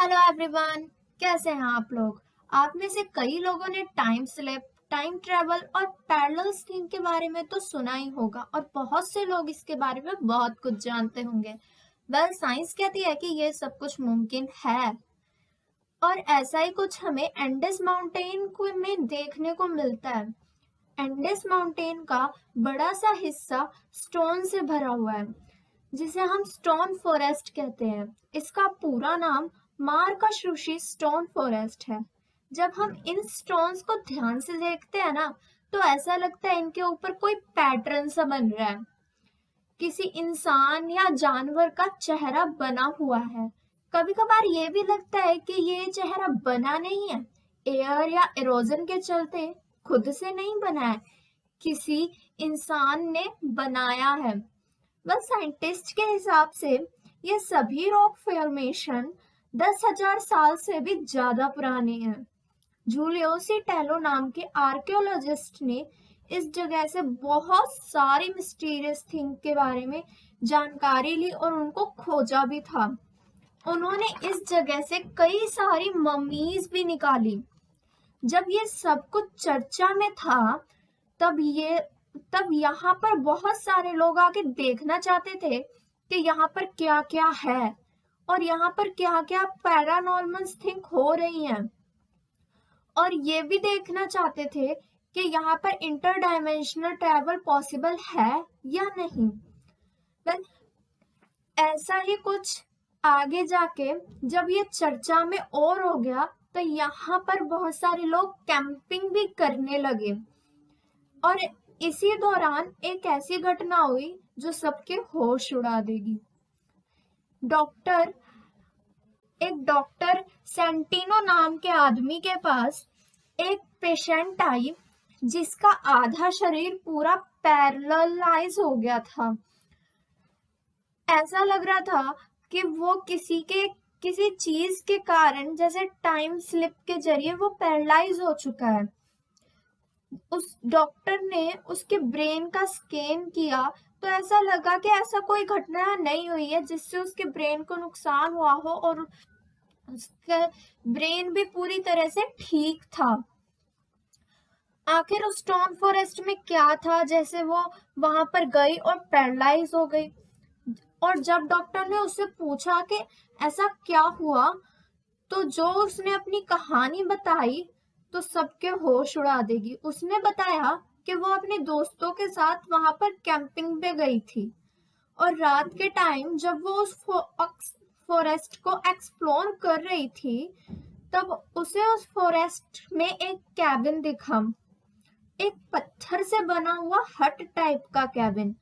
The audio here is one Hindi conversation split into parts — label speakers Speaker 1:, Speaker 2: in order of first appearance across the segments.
Speaker 1: हेलो एवरीवन, कैसे हैं आप लोग। आप में से कई लोगों ने टाइम स्लिप, टाइम ट्रेवल और पैरेलल्स थिंग के बारे में तो सुना ही होगा और बहुत से लोग इसके बारे में बहुत कुछ जानते होंगे। साइंस कहती है कि ये सब कुछ मुमकिन है और ऐसा ही कुछ हमें एंडेस माउंटेन में देखने को मिलता है। एंडेस माउंटेन का बड़ा सा हिस्सा स्टोन से भरा हुआ है, जिसे हम स्टोन फॉरेस्ट कहते हैं। इसका पूरा नाम मार्काशुशी स्टोन फॉरेस्ट है। जब हम इन स्टोन्स को ध्यान से देखते हैं ना, तो ऐसा लगता है इनके ऊपर कोई पैटर्न सा बन रहा है, किसी इंसान या जानवर का चेहरा बना हुआ है। कभी कभार ये भी लगता है कि ये चेहरा बना नहीं है, एयर या इरोजन के चलते खुद से नहीं बना है, किसी इंसान ने बनाया है। साइंटिस्ट के हिसाब से ये सभी रॉक फॉर्मेशन 10,000 साल से भी ज्यादा पुराने हैं। जूलियोसी टेलो नाम के आर्कियोलॉजिस्ट ने इस जगह से बहुत सारी मिस्टीरियस थिंग के बारे में जानकारी ली और उनको खोजा भी था। उन्होंने इस जगह से कई सारी मम्मीज भी निकाली। जब ये सब कुछ चर्चा में था, तब यहाँ पर बहुत सारे लोग आके देखना चाहते थे कि यहाँ पर क्या क्या है और यहाँ पर क्या क्या पैरानॉर्मल थिंग हो रही हैं, और ये भी देखना चाहते थे कि यहाँ पर इंटर डायमेंशनल ट्रैवल पॉसिबल है या नहीं। वेल, ऐसा ही कुछ आगे जाके जब ये चर्चा में और हो गया, तो यहाँ पर बहुत सारे लोग कैंपिंग भी करने लगे और इसी दौरान एक ऐसी घटना हुई जो सबके होश उड़ा देगी। एक डॉक्टर सेंटिनो नाम के आदमी के पास एक पेशेंट आई जिसका आधा शरीर पूरा पैरालाइज हो गया था। ऐसा लग रहा था कि वो किसी चीज के कारण, जैसे टाइम स्लिप के जरिए, वो पैरालाइज हो चुका है। उस डॉक्टर ने उसके ब्रेन का स्कैन किया तो ऐसा लगा कि ऐसा कोई घटना नहीं हुई है जिससे उसके ब्रेन को नुकसान हुआ हो और उसका ब्रेन भी पूरी तरह से ठीक था। आखिर उस स्टोन फॉरेस्ट में क्या था, जैसे वो वहां पर गई और पैरालाइज हो गई। और जब डॉक्टर ने उससे पूछा कि ऐसा क्या हुआ, तो जो उसने अपनी कहानी बताई तो सबके होश उड़ा देगी। उसने बताया कि वो अपने दोस्तों के साथ वहां पर कैंपिंग पे गई थी और रात के टाइम जब वो उस फॉरेस्ट को एक्सप्लोर कर रही थी, तब उसे उस फॉरेस्ट में एक कैबिन दिखा, एक पत्थर से बना हुआ हट टाइप का कैबिन,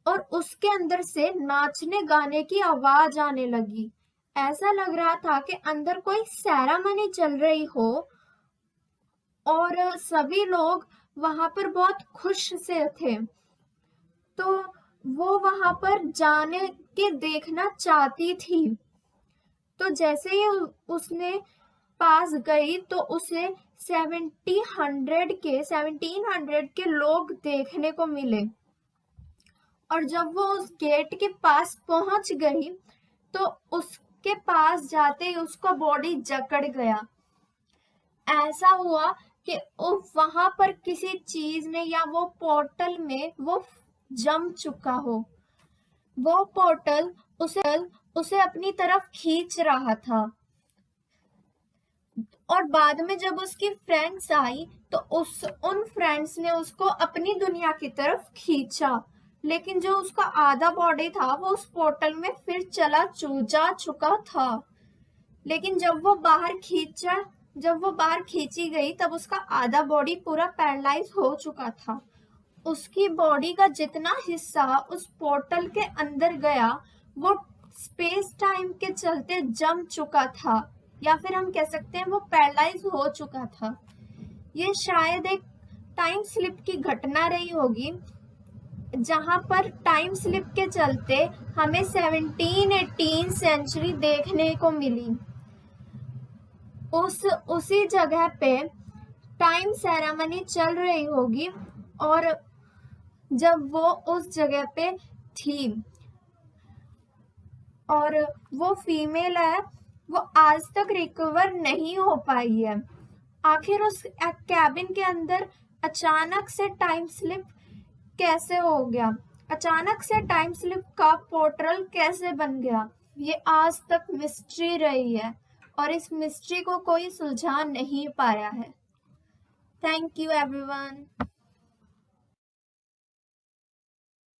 Speaker 1: और उसके अंदर से नाचने गाने की आवाज आने लगी। ऐसा लग रहा था कि अंदर कोई सेरेमनी चल रही हो और सभी लोग वहां पर बहुत खुश से थे। तो वो वहां पर जाने के देखना चाहती थी। तो जैसे ही उसने पास गई तो उसे 1700 के लोग देखने को मिले। और जब वो उस गेट के पास पहुंच गई तो उसके पास जाते ही उसका बॉडी जकड़ गया। ऐसा हुआ कि वहां पर किसी चीज में या वो पोर्टल में वो जम चुका हो। वो पोर्टल उसे अपनी तरफ खींच रहा था। और बाद में जब उसकी फ्रेंड्स आई तो उन फ्रेंड्स ने उसको अपनी दुनिया की तरफ खींचा, लेकिन जो उसका आधा बॉडी था वो उस पोर्टल में फिर जा चुका था। लेकिन जब वो बाहर खींची गई तब उसका आधा बॉडी पूरा पैरालाइज हो चुका था। उसकी बॉडी का जितना हिस्सा उस पोर्टल के अंदर गया वो स्पेस टाइम के चलते जम चुका था, या फिर हम कह सकते हैं वो पैरालाइज हो चुका था। ये शायद एक टाइम स्लिप की घटना रही होगी, जहां पर टाइम स्लिप के चलते हमें 17-18 सेंचुरी देखने को मिली। उसी जगह पे टाइम सेरेमनी चल रही होगी और जब वो उस जगह पे थी और वो फीमेल है वो आज तक रिकवर नहीं हो पाई है। आखिर उस कैबिन के अंदर अचानक से टाइम स्लिप कैसे हो गया, अचानक से टाइम स्लिप का पोर्टल कैसे बन गया, ये आज तक मिस्ट्री रही है और इस मिस्ट्री को कोई सुलझा नहीं पाया है। Thank you everyone.